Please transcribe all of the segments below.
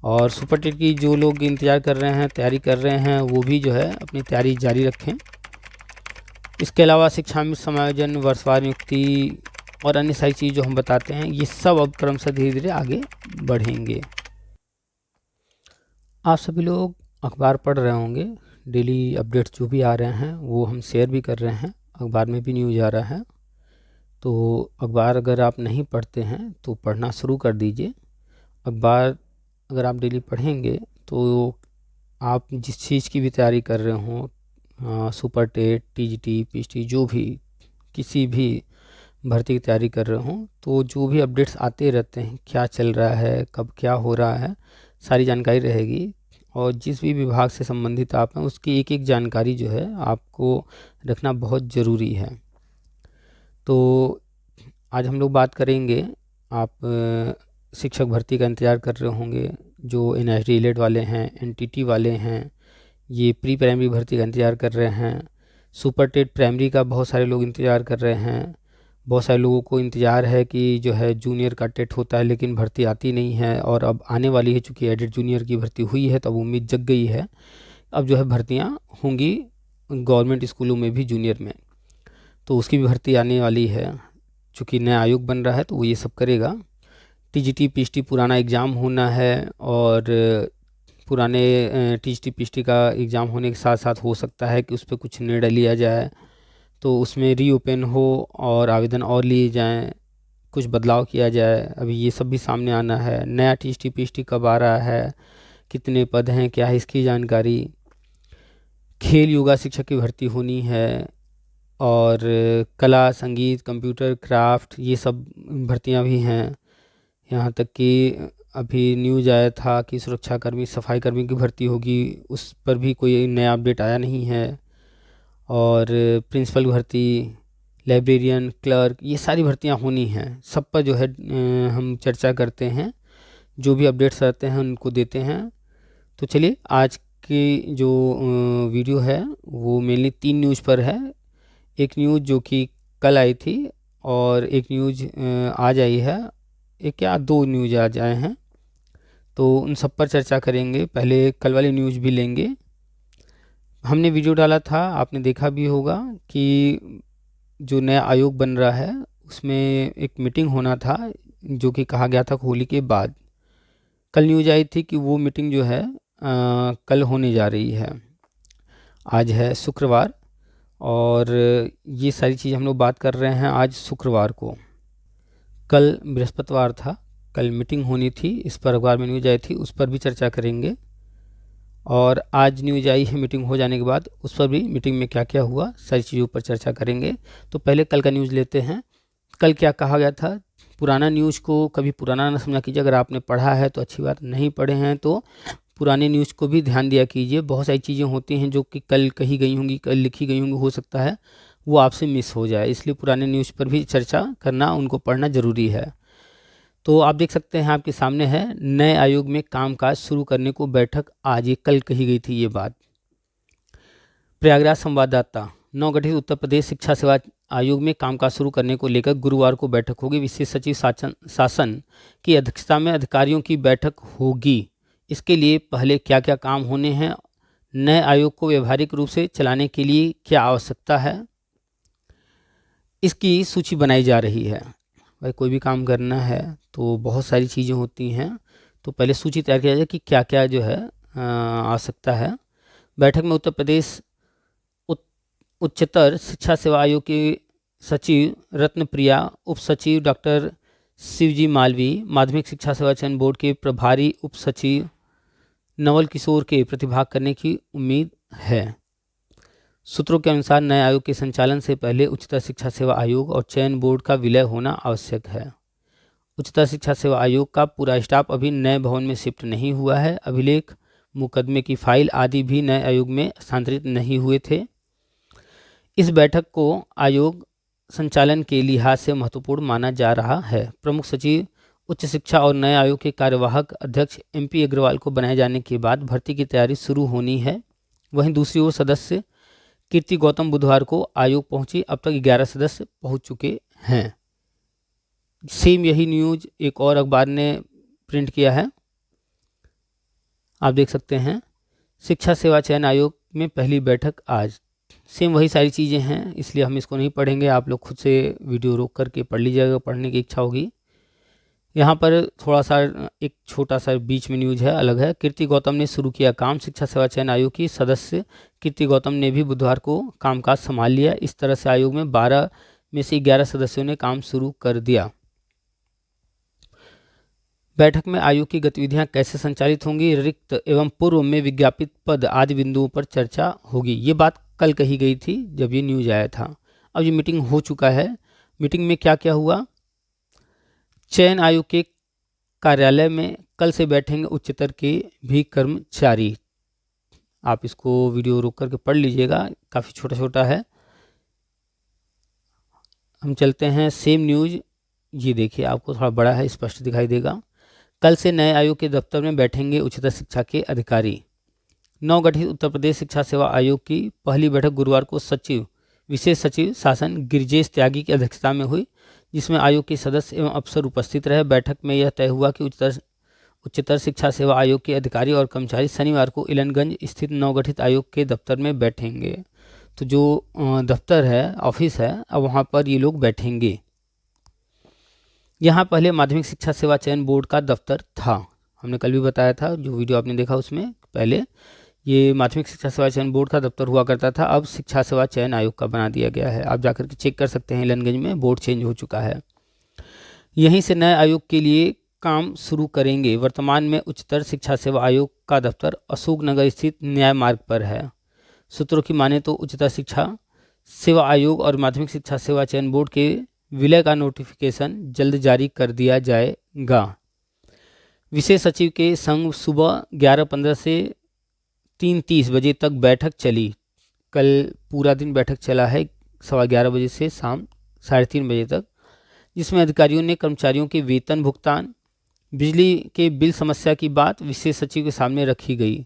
और super TET की जो लोग इंतज़ार कर रहे हैं, तैयारी कर रहे हैं, वो भी जो है अपनी तैयारी जारी रखें। इसके अलावा शिक्षा में समायोजन, वर्षवार नियुक्ति और अन्य सारी चीज़ जो हम बताते हैं, ये सब अब क्रमशः धीरे धीरे आगे बढ़ेंगे। आप सभी लोग अखबार पढ़ रहे होंगे, डेली अपडेट्स जो भी आ रहे हैं वो हम शेयर भी कर रहे हैं, अखबार में भी न्यूज़ आ रहा है। तो अखबार अगर आप नहीं पढ़ते हैं तो पढ़ना शुरू कर दीजिए। अखबार अगर आप डेली पढ़ेंगे तो आप जिस चीज़ की भी तैयारी कर रहे हों, सुपर टेट, टीजीटी, पीएचडी, जो भी किसी भी भर्ती की तैयारी कर रहे हों, तो जो भी अपडेट्स आते रहते हैं, क्या चल रहा है, कब क्या हो रहा है, सारी जानकारी रहेगी। और जिस भी विभाग से संबंधित आप हैं उसकी एक एक जानकारी जो है आपको रखना बहुत ज़रूरी है। तो आज हम लोग बात करेंगे, आप शिक्षक भर्ती का इंतज़ार कर रहे होंगे, जो एनआईटी रिलेट वाले हैं, एनटीटी वाले हैं, ये प्री प्राइमरी भर्ती का इंतज़ार कर रहे हैं, सुपर टेट प्राइमरी का बहुत सारे लोग इंतज़ार कर रहे हैं। बहुत सारे लोगों को इंतज़ार है कि जो है जूनियर का टेट होता है लेकिन भर्ती आती नहीं है, और अब आने वाली है, चूँकि एडेड जूनियर की भर्ती हुई है तो अब उम्मीद जग गई है, अब जो है भर्तियाँ होंगी गवर्नमेंट स्कूलों में भी जूनियर में, तो उसकी भी भर्ती आने वाली है। चूँकि नया आयोग बन रहा है तो वो ये सब करेगा। टीजीटी पीएचडी पुराना एग्ज़ाम होना है, और पुराने टीजीटी पीएचडी का एग्ज़ाम होने के साथ साथ हो सकता है कि उस पर कुछ निर्णय लिया जाए, तो उसमें रीओपन हो और आवेदन और लिए जाएं, कुछ बदलाव किया जाए। अभी ये सब भी सामने आना है। नया टीजीटी पीएचडी कब आ रहा है, कितने पद हैं, क्या है इसकी जानकारी। खेल योगा शिक्षक की भर्ती होनी है, और कला, संगीत, कंप्यूटर, क्राफ्ट, ये सब भर्तियां भी हैं। यहाँ तक कि अभी न्यूज़ आया था कि सुरक्षाकर्मी, सफाई कर्मी की भर्ती होगी, उस पर भी कोई नया अपडेट आया नहीं है। और प्रिंसिपल भर्ती, लाइब्रेरियन, क्लर्क, ये सारी भर्तियां होनी हैं। सब पर जो है हम चर्चा करते हैं, जो भी अपडेट्स आते हैं उनको देते हैं। तो चलिए, आज की जो वीडियो है वो मेनली 3 न्यूज़ पर है। एक न्यूज़ जो कि कल आई थी, और एक न्यूज़ आज आई है, एक या 2 न्यूज़ आज आए हैं, तो उन सब पर चर्चा करेंगे। पहले कल वाली न्यूज़ भी लेंगे। हमने वीडियो डाला था, आपने देखा भी होगा कि जो नया आयोग बन रहा है उसमें एक मीटिंग होना था, जो कि कहा गया था होली के बाद। कल न्यूज़ आई थी कि वो मीटिंग जो है कल होने जा रही है। आज है शुक्रवार, और ये सारी चीज़ हम लोग बात कर रहे हैं आज शुक्रवार को। कल बृहस्पतिवार था, कल मीटिंग होनी थी, इस पर अखबार में न्यूज़ आई थी, उस पर भी चर्चा करेंगे। और आज न्यूज़ आई है मीटिंग हो जाने के बाद, उस पर भी मीटिंग में क्या क्या हुआ, सारी चीज़ों पर चर्चा करेंगे। तो पहले कल का न्यूज़ लेते हैं। कल क्या कहा गया था। पुराना न्यूज़ को कभी पुराना ना समझा कीजिए। अगर आपने पढ़ा है तो अच्छी बात, नहीं पढ़े हैं तो पुराने न्यूज़ को भी ध्यान दिया कीजिए। बहुत सारी चीज़ें होती हैं जो कि कल कही गई होंगी, कल लिखी गई होंगी, हो सकता है वो आपसे मिस हो जाए, इसलिए पुराने न्यूज़ पर भी चर्चा करना, उनको पढ़ना ज़रूरी है। तो आप देख सकते हैं, आपके सामने है, नए आयोग में कामकाज शुरू करने को बैठक आज, ये कल कही गई थी ये बात। प्रयागराज संवाददाता, नवगठित उत्तर प्रदेश शिक्षा सेवा आयोग में कामकाज शुरू करने को लेकर गुरुवार को बैठक होगी। विशेष सचिव शासन की अध्यक्षता में अधिकारियों की बैठक होगी। इसके लिए पहले क्या क्या काम होने हैं, नए आयोग को व्यवहारिक रूप से चलाने के लिए क्या आवश्यकता है, इसकी सूची बनाई जा रही है। भाई, कोई भी काम करना है तो बहुत सारी चीज़ें होती हैं, तो पहले सूची तैयार किया जाए कि क्या क्या जो है आवश्यकता है। बैठक में उत्तर प्रदेश उच्चतर शिक्षा सेवा आयोग के सचिव रत्नप्रिया, उप सचिव डॉक्टर शिवजी मालवी, माध्यमिक शिक्षा सेवा चयन बोर्ड के प्रभारी उप सचिव नवल किशोर के प्रतिभाग करने की उम्मीद है। सूत्रों के अनुसार नए आयोग के संचालन से पहले उच्चतर शिक्षा सेवा आयोग और चयन बोर्ड का विलय होना आवश्यक है। उच्चतर शिक्षा सेवा आयोग का पूरा स्टाफ अभी नए भवन में शिफ्ट नहीं हुआ है। अभिलेख, मुकदमे की फाइल आदि भी नए आयोग में स्थानांतरित नहीं हुए थे। इस बैठक को आयोग संचालन के लिहाज से महत्वपूर्ण माना जा रहा है। प्रमुख सचिव उच्च शिक्षा और नए आयोग के कार्यवाहक अध्यक्ष MP अग्रवाल को बनाए जाने के बाद भर्ती की तैयारी शुरू होनी है। वहीं दूसरी ओर सदस्य कीर्ति गौतम बुधवार को आयोग पहुंची। अब तक 11 सदस्य पहुंच चुके हैं। सेम यही न्यूज़ एक और अखबार ने प्रिंट किया है। आप देख सकते हैं शिक्षा सेवा चयन आयोग में पहली बैठक आज। सेम वही सारी चीज़ें हैं, इसलिए हम इसको नहीं पढ़ेंगे, आप लोग खुद से वीडियो रोक करके पढ़ लीजिएगा, पढ़ने की इच्छा होगी। यहाँ पर थोड़ा सा एक छोटा सा बीच में न्यूज है, अलग है। कीर्ति गौतम ने शुरू किया काम। शिक्षा सेवा चयन आयोग की सदस्य कीर्ति गौतम ने भी बुधवार को कामकाज संभाल लिया। इस तरह से आयोग में 12 में से 11 सदस्यों ने काम शुरू कर दिया। बैठक में आयोग की गतिविधियां कैसे संचालित होंगी, रिक्त एवं पूर्व में विज्ञापित पद आदि बिंदुओं पर चर्चा होगी। ये बात कल कही गई थी जब ये न्यूज आया था। अब ये मीटिंग हो चुका है। मीटिंग में क्या क्या हुआ? चयन आयोग के कार्यालय में कल से बैठेंगे उच्चतर के भी कर्मचारी। आप इसको वीडियो रोक करके पढ़ लीजिएगा, काफ़ी छोटा छोटा है। हम चलते हैं सेम न्यूज। ये देखिए, आपको थोड़ा बड़ा है, स्पष्ट दिखाई देगा। कल से नए आयोग के दफ्तर में बैठेंगे उच्चतर शिक्षा के अधिकारी। नवगठित उत्तर प्रदेश शिक्षा सेवा आयोग की पहली बैठक गुरुवार को विशेष सचिव शासन गिरिजेश त्यागी की अध्यक्षता में हुई, जिसमें आयोग के सदस्य एवं अफसर उपस्थित रहे। बैठक में यह तय हुआ कि उच्चतर शिक्षा सेवा आयोग के अधिकारी और कर्मचारी शनिवार को इलनगंज स्थित नवगठित आयोग के दफ्तर में बैठेंगे। तो जो दफ्तर है, ऑफिस है, अब वहाँ पर ये लोग बैठेंगे। यहाँ पहले माध्यमिक शिक्षा सेवा चयन बोर्ड का दफ्तर था, हमने कल भी बताया था, जो वीडियो आपने देखा उसमें। पहले ये माध्यमिक शिक्षा सेवा चयन बोर्ड का दफ्तर हुआ करता था, अब शिक्षा सेवा चयन आयोग का बना दिया गया है। आप जाकर के चेक कर सकते हैं, इलनगंज में बोर्ड चेंज हो चुका है। यहीं से नए आयोग के लिए काम शुरू करेंगे। वर्तमान में उच्चतर शिक्षा सेवा आयोग का दफ्तर अशोकनगर स्थित न्याय मार्ग पर है। सूत्रों की माने तो उच्चतर शिक्षा सेवा आयोग और माध्यमिक शिक्षा सेवा चयन बोर्ड के विलय का नोटिफिकेशन जल्द जारी कर दिया जाएगा। विशेष सचिव के संग सुबह 11:15 से 3:30 बजे तक बैठक चली। कल पूरा दिन बैठक चला है, 11:15 बजे से शाम 3:30 बजे तक, जिसमें अधिकारियों ने कर्मचारियों के वेतन भुगतान, बिजली के बिल समस्या की बात विशेष सचिव के सामने रखी गई।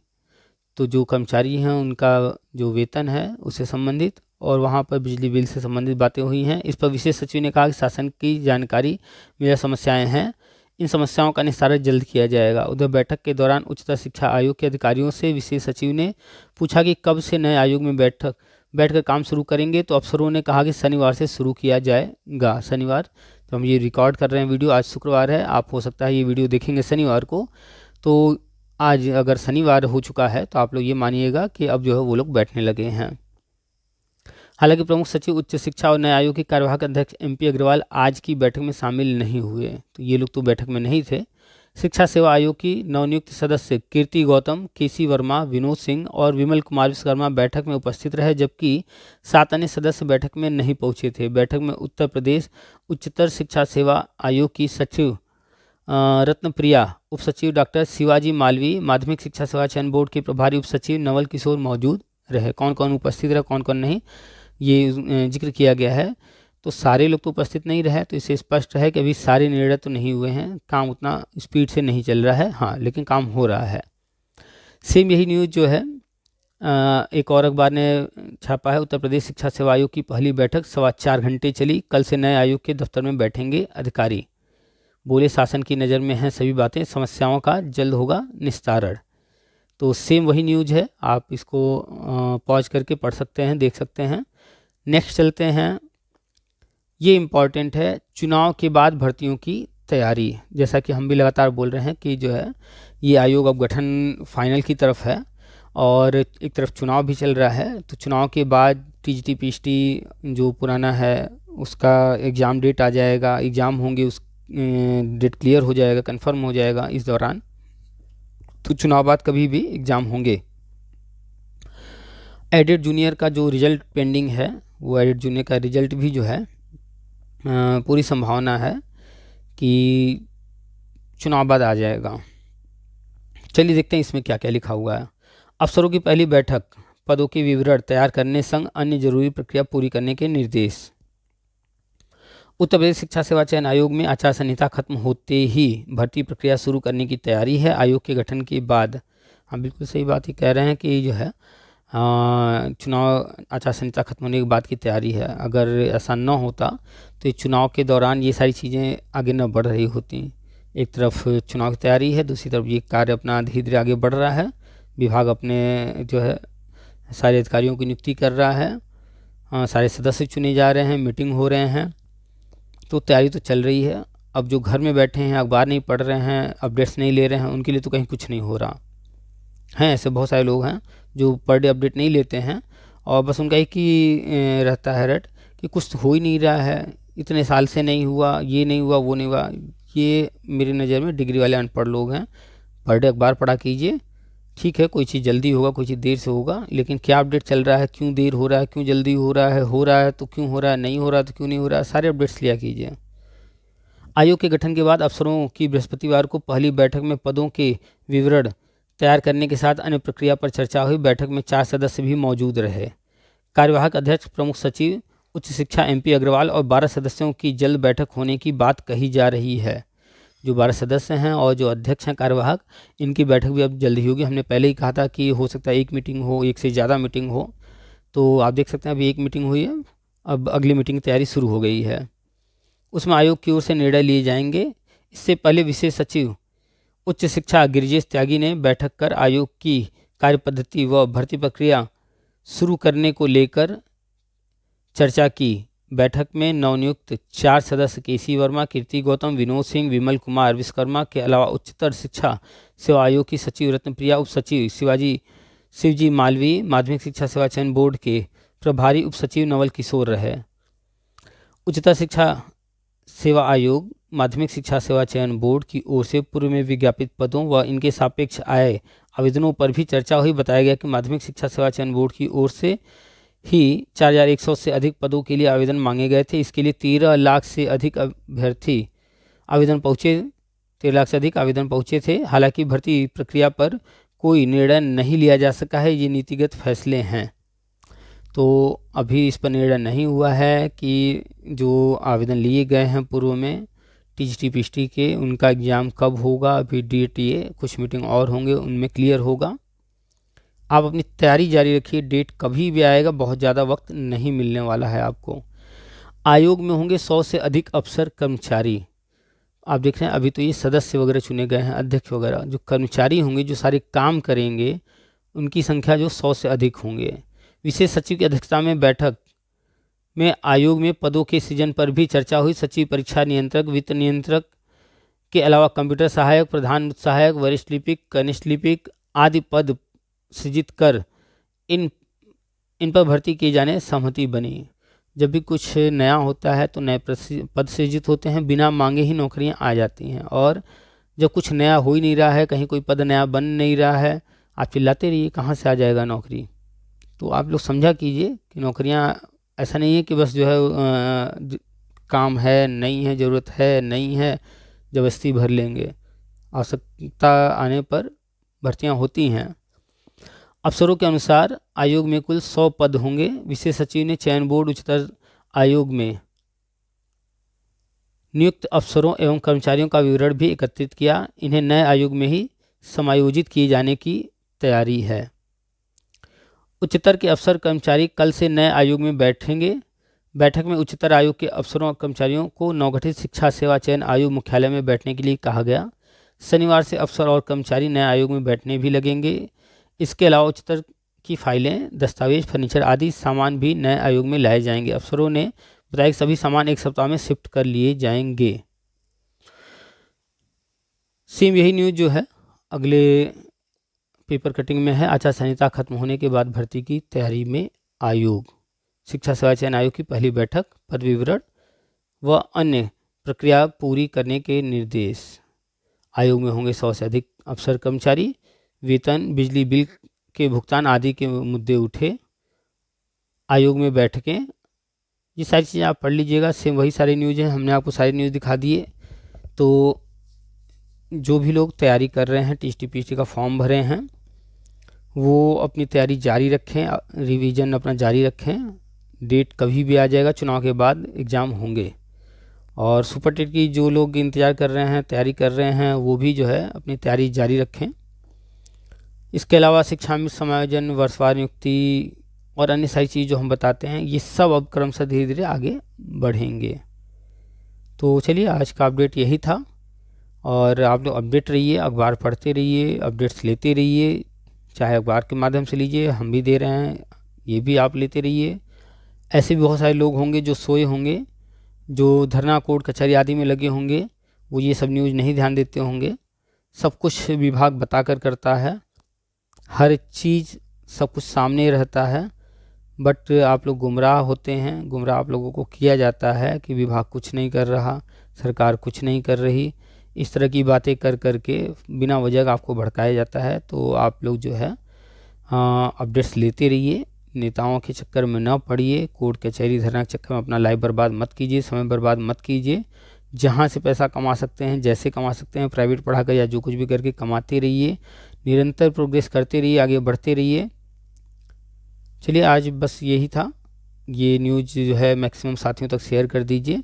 तो जो कर्मचारी हैं उनका जो वेतन है उससे संबंधित और वहाँ पर बिजली बिल से संबंधित बातें हुई हैं। इस पर विशेष सचिव ने कहा कि शासन की जानकारी में यह समस्याएं हैं, इन समस्याओं का निस्तारण जल्द किया जाएगा। उधर बैठक के दौरान उच्चतर शिक्षा आयोग के अधिकारियों से विशेष सचिव ने पूछा कि कब से नए आयोग में बैठकर काम शुरू करेंगे, तो अफसरों ने कहा कि शनिवार से शुरू किया जाएगा। शनिवार, तो हम ये रिकॉर्ड कर रहे हैं वीडियो, आज शुक्रवार है, आप हो सकता है ये वीडियो देखेंगे शनिवार को, तो आज अगर शनिवार हो चुका है तो आप लोग ये मानिएगा कि अब जो है वो लोग बैठने लगे हैं। हालांकि प्रमुख सचिव उच्च शिक्षा और नए आयोग के कार्यवाहक अध्यक्ष MP अग्रवाल आज की बैठक में शामिल नहीं हुए, तो ये लोग तो बैठक में नहीं थे। शिक्षा सेवा आयोग की नवनियुक्त सदस्य कीर्ति गौतम, KC वर्मा, विनोद सिंह और विमल कुमार विश्वकर्मा बैठक में उपस्थित रहे, जबकि 7 अन्य सदस्य बैठक में नहीं पहुंचे थे। बैठक में उत्तर प्रदेश उच्चतर शिक्षा सेवा आयोग की सचिव रत्नप्रिया, उप सचिव डॉक्टर शिवाजी मालवी, माध्यमिक शिक्षा सेवा चयन बोर्ड के प्रभारी उप सचिव नवल किशोर मौजूद रहे। कौन कौन उपस्थित रहे, कौन कौन नहीं, ये जिक्र किया गया है। तो सारे लोग तो उपस्थित नहीं रहे, तो इससे स्पष्ट है कि अभी सारे निर्णय तो नहीं हुए हैं, काम उतना स्पीड से नहीं चल रहा है, हाँ, लेकिन काम हो रहा है। सेम यही न्यूज़ जो है एक और अखबार ने छापा है। उत्तर प्रदेश शिक्षा सेवा आयोग की पहली बैठक 4.25 घंटे चली। कल से नए आयोग के दफ्तर में बैठेंगे अधिकारी। बोले शासन की नज़र में हैं सभी बातें, समस्याओं का जल्द होगा निस्तारण। तो सेम वही न्यूज़ है, आप इसको पॉज करके पढ़ सकते हैं, देख सकते हैं। नेक्स्ट चलते हैं, ये इम्पॉर्टेंट है, चुनाव के बाद भर्तियों की तैयारी। जैसा कि हम भी लगातार बोल रहे हैं कि जो है ये आयोग अब गठन फाइनल की तरफ है और एक तरफ चुनाव भी चल रहा है। तो चुनाव के बाद TGT PGT जो पुराना है उसका एग्ज़ाम डेट आ जाएगा, एग्ज़ाम होंगे, उस डेट क्लियर हो जाएगा, कंफर्म हो जाएगा इस दौरान। तो चुनाव बाद कभी भी एग्ज़ाम होंगे। एडेड जूनियर का जो रिज़ल्ट पेंडिंग है, वो एडेड जूनियर का रिज़ल्ट भी जो है पूरी संभावना है कि चुनाव बाद आ जाएगा। चलिए देखते हैं इसमें क्या क्या लिखा हुआ है। अफसरों की पहली बैठक, पदों के विवरण तैयार करने संग अन्य जरूरी प्रक्रिया पूरी करने के निर्देश। उत्तर प्रदेश शिक्षा सेवा चयन आयोग में आचार संहिता खत्म होते ही भर्ती प्रक्रिया शुरू करने की तैयारी है। आयोग के गठन के बाद, हम बिल्कुल सही बात ही कह रहे हैं कि जो है चुनाव आचार संहिता खत्म होने के बाद की तैयारी है। अगर ऐसा न होता तो चुनाव के दौरान ये सारी चीज़ें आगे न बढ़ रही होती। एक तरफ चुनाव की तैयारी है, दूसरी तरफ ये कार्य अपना धीरे धीरे आगे बढ़ रहा है। विभाग अपने जो है सारे अधिकारियों की नियुक्ति कर रहा है, सारे सदस्य चुने जा रहे हैं, मीटिंग हो रहे हैं, तो तैयारी तो चल रही है। अब जो घर में बैठे हैं, अखबार नहीं पढ़ रहे हैं, अपडेट्स नहीं ले रहे हैं, उनके लिए तो कहीं कुछ नहीं हो रहा है। ऐसे बहुत सारे लोग हैं जो पर डे अपडेट नहीं लेते हैं और बस उनका एक ही रहता है रट कि कुछ हो ही नहीं रहा है, इतने साल से नहीं हुआ, ये नहीं हुआ, वो नहीं हुआ। ये मेरी नज़र में डिग्री वाले अनपढ़ लोग हैं। पर डे अखबार पढ़ा कीजिए, ठीक है, कोई चीज़ जल्दी होगा, कोई चीज़ देर से होगा, लेकिन क्या अपडेट चल रहा है, क्यों देर हो रहा है, क्यों जल्दी हो रहा है तो क्यों हो रहा है, नहीं हो रहा तो क्यों नहीं हो रहा है, सारे अपडेट्स लिया कीजिए। आयोग के गठन के बाद अफसरों की बृहस्पतिवार को पहली बैठक में पदों के विवरण तैयार करने के साथ अन्य प्रक्रिया पर चर्चा हुई। बैठक में 4 सदस्य भी मौजूद रहे। कार्यवाहक अध्यक्ष, प्रमुख सचिव, उच्च शिक्षा MP अग्रवाल और 12 सदस्यों की जल्द बैठक होने की बात कही जा रही है। जो 12 सदस्य हैं और जो अध्यक्ष हैं कार्यवाहक, इनकी बैठक भी अब जल्दी होगी। हमने पहले ही कहा था कि हो सकता है एक मीटिंग हो, एक से ज़्यादा मीटिंग हो, तो आप देख सकते हैं अभी एक मीटिंग हुई है, अब अगली मीटिंग की तैयारी शुरू हो गई है। उसमें आयोग की ओर से निर्णय लिए जाएंगे। इससे पहले विशेष सचिव उच्च शिक्षा गिरिजेश त्यागी ने बैठक कर आयोग की कार्यपद्धति व भर्ती प्रक्रिया शुरू करने को लेकर चर्चा की। बैठक में नवनियुक्त 4 सदस्य केसी वर्मा, कीर्ति गौतम, विनोद सिंह, विमल कुमार विश्वकर्मा के अलावा उच्चतर शिक्षा सेवा आयोग की सचिव रत्नप्रिया, उप सचिव शिवजी मालवीय, माध्यमिक शिक्षा सेवा चयन बोर्ड के प्रभारी उप सचिव नवल किशोर रहे। उच्चतर शिक्षा सेवा आयोग, माध्यमिक शिक्षा सेवा चयन बोर्ड की ओर से पूर्व में विज्ञापित पदों व इनके सापेक्ष आए आवेदनों पर भी चर्चा हुई। बताया गया कि माध्यमिक शिक्षा सेवा चयन बोर्ड की ओर से ही 4100 से अधिक पदों के लिए आवेदन मांगे गए थे। इसके लिए 13 लाख से अधिक आवेदन पहुँचे थे। हालांकि भर्ती प्रक्रिया पर कोई निर्णय नहीं लिया जा सका है, ये नीतिगत फैसले हैं। तो अभी इस पर निर्णय नहीं हुआ है कि जो आवेदन लिए गए हैं पूर्व में TGT PGT के, उनका एग्ज़ाम कब होगा। अभी DTA कुछ मीटिंग और होंगे, उनमें क्लियर होगा। आप अपनी तैयारी जारी रखिए, डेट कभी भी आएगा, बहुत ज़्यादा वक्त नहीं मिलने वाला है आपको। आयोग में होंगे 100 से अधिक अफसर कर्मचारी। आप देख रहे हैं अभी तो ये सदस्य वगैरह चुने गए हैं, अध्यक्ष वगैरह। जो कर्मचारी होंगे, जो सारे काम करेंगे, उनकी संख्या जो 100 से अधिक होंगे। विशेष सचिव की अध्यक्षता में बैठक में आयोग में पदों के सृजन पर भी चर्चा हुई। सचिव, परीक्षा नियंत्रक, वित्त नियंत्रक के अलावा कंप्यूटर सहायक, प्रधान सहायक, वरिष्ठ लिपिक, कनिष्ठ लिपिक आदि पद सृजित कर इन पर भर्ती किए जाने सहमति बनी। जब भी कुछ नया होता है तो नए पद सृजित होते हैं, बिना मांगे ही नौकरियां आ जाती हैं। और जब कुछ नया हो ही नहीं रहा है, कहीं कोई पद नया बन नहीं रहा है, आप चिल्लाते रहिए कहाँ से आ जाएगा नौकरी। तो आप लोग समझा कीजिए कि नौकरियां ऐसा नहीं है कि बस जो है काम है नहीं है, ज़रूरत है नहीं है, ज़बरदस्ती भर लेंगे। आवश्यकता आने पर भर्तियां होती हैं। अफसरों के अनुसार आयोग में कुल 100 पद होंगे। विशेष सचिव ने चयन बोर्ड उच्चतर आयोग में नियुक्त अफसरों एवं कर्मचारियों का विवरण भी एकत्रित किया। इन्हें नए आयोग में ही समायोजित किए जाने की तैयारी है। उच्चतर के अफसर कर्मचारी कल से नए आयोग में बैठेंगे। बैठक में उच्चतर आयोग के अफसरों और कर्मचारियों को नवगठित शिक्षा सेवा चयन आयोग मुख्यालय में बैठने के लिए कहा गया। शनिवार से अफसर और कर्मचारी नए आयोग में बैठने भी लगेंगे। इसके अलावा उच्चतर की फाइलें, दस्तावेज, फर्नीचर आदि सामान भी नए आयोग में लाए जाएंगे। अफसरों ने बताया कि सभी सामान एक सप्ताह में शिफ्ट कर लिए जाएंगे। सेम यही न्यूज़ जो है अगले पेपर कटिंग में है। आचार संहिता खत्म होने के बाद भर्ती की तैयारी में आयोग। शिक्षा सेवा चयन आयोग की पहली बैठक, पद विवरण व अन्य प्रक्रिया पूरी करने के निर्देश। आयोग में होंगे 100 से अधिक अफसर कर्मचारी। वेतन, बिजली बिल के भुगतान आदि के मुद्दे उठे। आयोग में बैठकें, ये सारी चीज़ें आप पढ़ लीजिएगा। सेम वही सारी न्यूज़ हैं, हमने आपको सारी न्यूज़ दिखा दिए। तो जो भी लोग तैयारी कर रहे हैं, TGT PGT का फॉर्म भरे हैं, वो अपनी तैयारी जारी रखें, रिवीजन अपना जारी रखें। डेट कभी भी आ जाएगा, चुनाव के बाद एग्ज़ाम होंगे। और सुपर टेट की जो लोग इंतज़ार कर रहे हैं, तैयारी कर रहे हैं, वो भी जो है अपनी तैयारी जारी रखें। इसके अलावा शिक्षा में समायोजन, वर्षवार नियुक्ति और अन्य सारी चीज़ जो हम बताते हैं, ये सब अब क्रमशः धीरे धीरे आगे बढ़ेंगे। तो चलिए, आज का अपडेट यही था और आप लोग अपडेट रहिए, अखबार पढ़ते रहिए, अपडेट्स लेते रहिए, चाहे अखबार के माध्यम से लीजिए, हम भी दे रहे हैं, ये भी आप लेते रहिए। ऐसे भी बहुत सारे लोग होंगे जो सोए होंगे, जो धरना कोर्ट कचहरी आदि में लगे होंगे, वो ये सब न्यूज़ नहीं ध्यान देते होंगे। सब कुछ विभाग बताकर करता है, हर चीज़ सब कुछ सामने रहता है, बट आप लोग गुमराह होते हैं। गुमराह आप लोगों को किया जाता है कि विभाग कुछ नहीं कर रहा, सरकार कुछ नहीं कर रही, इस तरह की बातें कर करके बिना वजह आपको भड़काया जाता है। तो आप लोग जो है अपडेट्स लेते रहिए, नेताओं के चक्कर में न पड़िए, कोर्ट कचहरी धरना के चक्कर में अपना लाइफ बर्बाद मत कीजिए, समय बर्बाद मत कीजिए। जहाँ से पैसा कमा सकते हैं, जैसे कमा सकते हैं, प्राइवेट पढ़ाकर या जो कुछ भी करके कमाते रहिए, निरंतर प्रोग्रेस करते रहिए, आगे बढ़ते रहिए। चलिए आज बस यही था, ये न्यूज़ जो है मैक्सिमम साथियों तक शेयर कर दीजिए।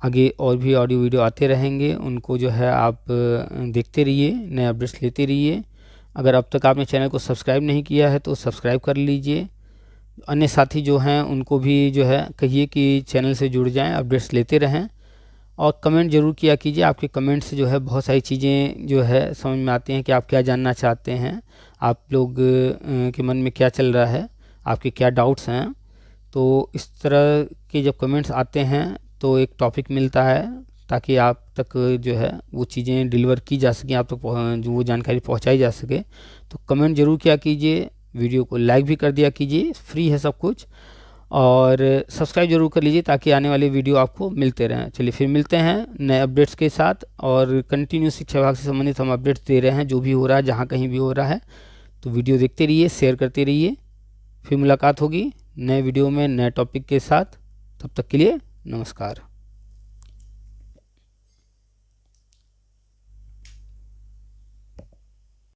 आगे और भी ऑडियो वीडियो आते रहेंगे, उनको जो है आप देखते रहिए, नए अपडेट्स लेते रहिए। अगर अब तक आपने चैनल को सब्सक्राइब नहीं किया है तो सब्सक्राइब कर लीजिए। अन्य साथी जो हैं उनको भी जो है कहिए कि चैनल से जुड़ जाएं, अपडेट्स लेते रहें। और कमेंट ज़रूर किया कीजिए, आपके कमेंट से जो है बहुत सारी चीज़ें जो है समझ में आती हैं कि आप क्या जानना चाहते हैं, आप लोग के मन में क्या चल रहा है, आपके क्या डाउट्स हैं। तो इस तरह के जब कमेंट्स आते हैं तो एक टॉपिक मिलता है ताकि आप तक जो है वो चीज़ें डिलीवर की जा सकें, आप तक जो वो जानकारी पहुंचाई जा सके। तो कमेंट ज़रूर किया कीजिए, वीडियो को लाइक भी कर दिया कीजिए, फ्री है सब कुछ। और सब्सक्राइब जरूर कर लीजिए ताकि आने वाले वीडियो आपको मिलते रहें। चलिए फिर मिलते हैं नए अपडेट्स के साथ, और कंटिन्यू शिक्षा विभाग से संबंधित हम अपडेट्स दे रहे हैं, जो भी हो रहा है, जहाँ कहीं भी हो रहा है। तो वीडियो देखते रहिए, शेयर करते रहिए। फिर मुलाकात होगी नए वीडियो में नए टॉपिक के साथ। तब तक के लिए नमस्कार।